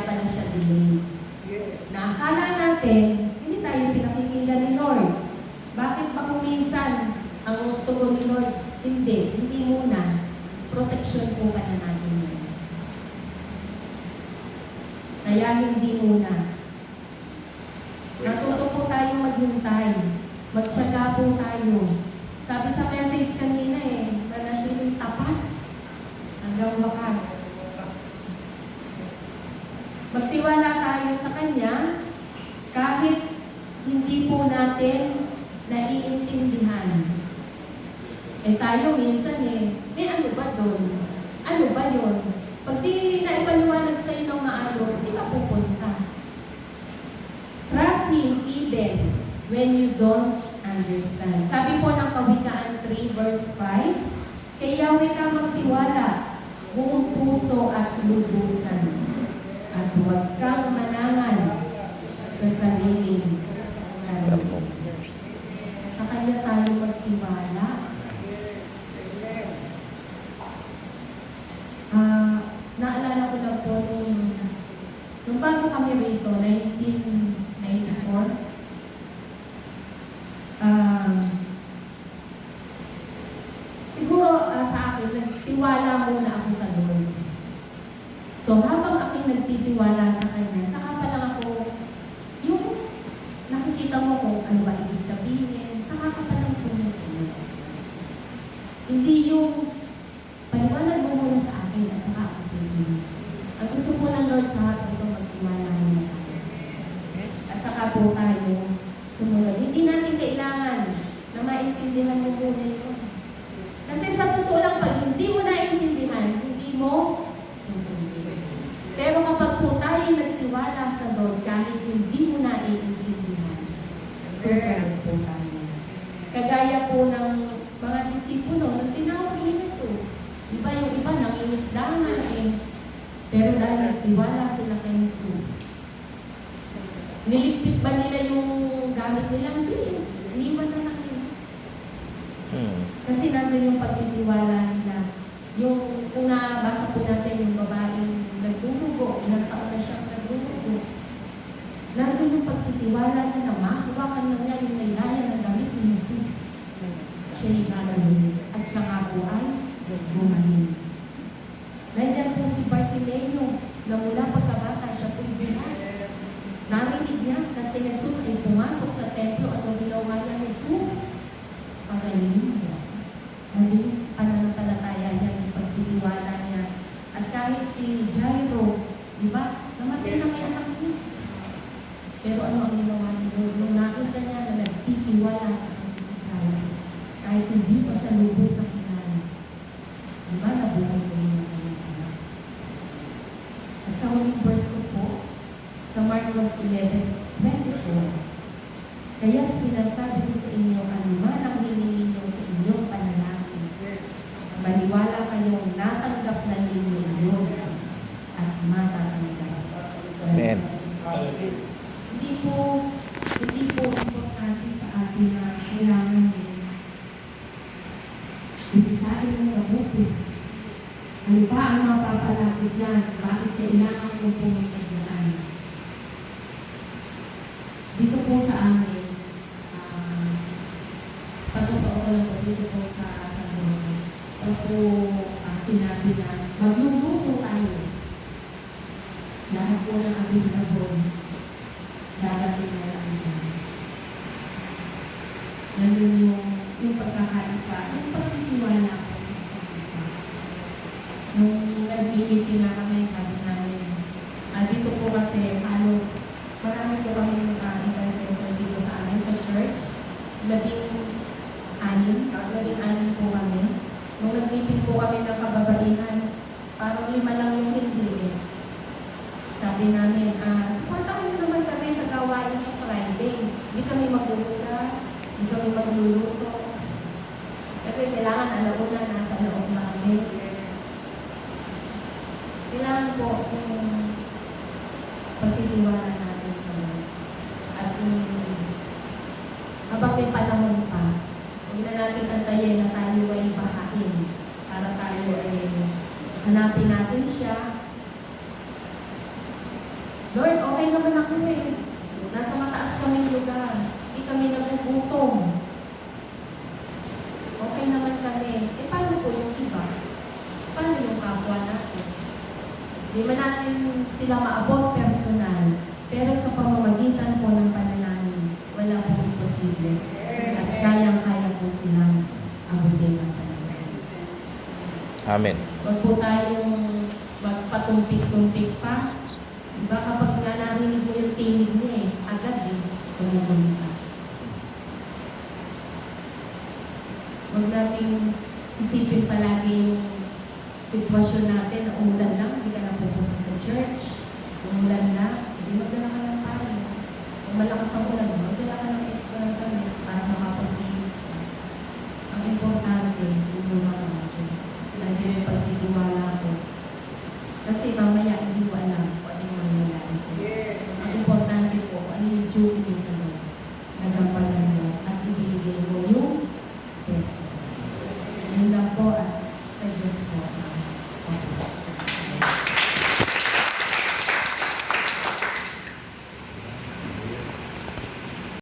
kaya pala siya delay. Na akala natin, hindi tayo pinakikinggan ni Lord. Bakit pa kung minsan ang tugon ni Lord? Hindi muna. Protection po pala natin yun. Kaya hindi muna. Natuto po tayong maghintay. Magtiyaga po tayo. Sabi sa message kanina manatiling tapat hanggang wakas. Magtiwala tayo sa Kanya kahit hindi po natin naiintindihan. Tayo minsan may ano ba doon? Ano ba yun? Pag di naipaliwanag sa'yo ng maayos, di ka pupunta. Trust Him even when you don't understand. Sabi po ng Kawikaan 3 verse 5, kay Yahweh ka magtiwala, buong puso at lubusan. At huwag kang manangan sa sariling kaloob. Sa Kanya tayo magtiwala. Naalala ko lang po nung bago kami rito, 1994, siguro sa akin, nagtiwala muna ako sa Lord. So habang ako'y nagtitiwala sa Kanya, saka pa lang ako, yung nakikita mo kung ano ba ibig sabihin, saka ka pa lang sumusunod. Hindi yung paliwanag mo muna sa akin at saka ako susunod. Ang gusto po ng Lord sa akin ito, magtiwala muna tayo sa Kanya. At saka po tayo sumunod. Hindi natin kailangan na maintindihan mo muna yun. Kasi sa totoo lang, pag hindi mo naintindihan, hindi mo susunod. Pero kapag po tayo nagtiwala sa Lord, kahit hindi mo naiintindihan, susunod po tayo. Kagaya po ng mga disipulo, nung tinawag ni Jesus, di ba yung iba nangingisdangan pero dahil nagtiwala sila kay Jesus, niligpit ba nila yung gamit nila? Hindi. Iniwan na lang nila. Kasi nandun yung pagtitiwala nila. Yung kung nabasa po natin yung babaeng nagdurugo, ilang taon na siyang nagdurugo. Nandun yung pagtitiwala na mahawakan na niya yung nailaya ng damit ni Jesus. Siya'y gagawin. At siya nga po ay gumaling. Nandiyan po si Bartimeo na mula pagkabata siya po'y buhay. Narinig niya na si Jesus ay pumasok sa templo at ang ginawa niya, Jesus, pagaling niya. Naging pananampalataya niya, yung pagtitiwala niya. At kahit si Jairo, di ba, namatay na kaya anak niya. Pero ano ang ginawa ni Lord? Nung nakita niya na nagtitiwala sa kanya si Jairo, kahit hindi pa siya lubos sa kilala, di ba, nabuhay ko niya. At sa huling verse ko po, sa Marcos 11:24, kaya't sinasabi ko sa inyo, anuman ang hiningi niyo sa inyong panalangin, maniwala kayong natanggap na ninyo yun at matatanggap. Amen. Hindi po importante sa atin na kailangan isisain ng mabuti. Ano ba ang mapapala ko dyan? Bakit kailangan kong pumunta dyan? Dito po sa amin, patotoo ko lang po dito po sa Lord. Ito po sinabi na magluluto tayo. Lahat po ng ating labon, darating na lang dyan. Nandun yung pagkakaisa, yung pagtitiwala ko sa isa't isa. Nung nag-meeting na kami, sabi namin, dito po kasi halos marami po kami intercessor dito sa amin sa church. 16 po kami. Nung nag-meeting po kami ng kababaihan, parang 5 lang yung hindi. Sabi namin, supportahan nyo naman kami sa gawain sa Friday. Hindi kami magbubukas, hindi kami magluluto. Kasi kailangan alam mo na nasa loob namin. Kailangan po yung pagtitiwala natin sa Lord. At habang may panahon pa, huwag na natin antayin na tayo ay bahain para tayo ay hanapin natin siya. Lord, okay naman ako eh. Nasa mataas kaming lugar. Hindi kami nagugutom. Okay naman kami. Eh, paano po yung iba? Paano yung kapwa natin? Di man natin sila maabot personal, pero sa pamamagitan po ng panalangin, wala pong imposible. At kayang-kaya po silang abutin ang panalangin. Amen. Huwag po tayong magpatumpik-tumpik pa. Diba kapag nga narinig mo yung tinig mo eh, agad eh, tumutuloy ka. Huwag nating isipin palagi yung sitwasyon natin na umulan lang, hindi ka na pupunta sa church. Umulan na, hindi magdala ka ng paano. Kung malakas ang ulan, magdala ka ng extra na kami para makapag-iis ka. Ang importante, yung mga Diyos. Lagi yung pagtitiwala ko. Kasi mamaya hindi mo alam kung ano yung mangyayari sa'yo. Ang importante po, ano yung duty mo sa Lord. Nagampalan mo at ibigay mo yung best. Yun lang po at sa Diyos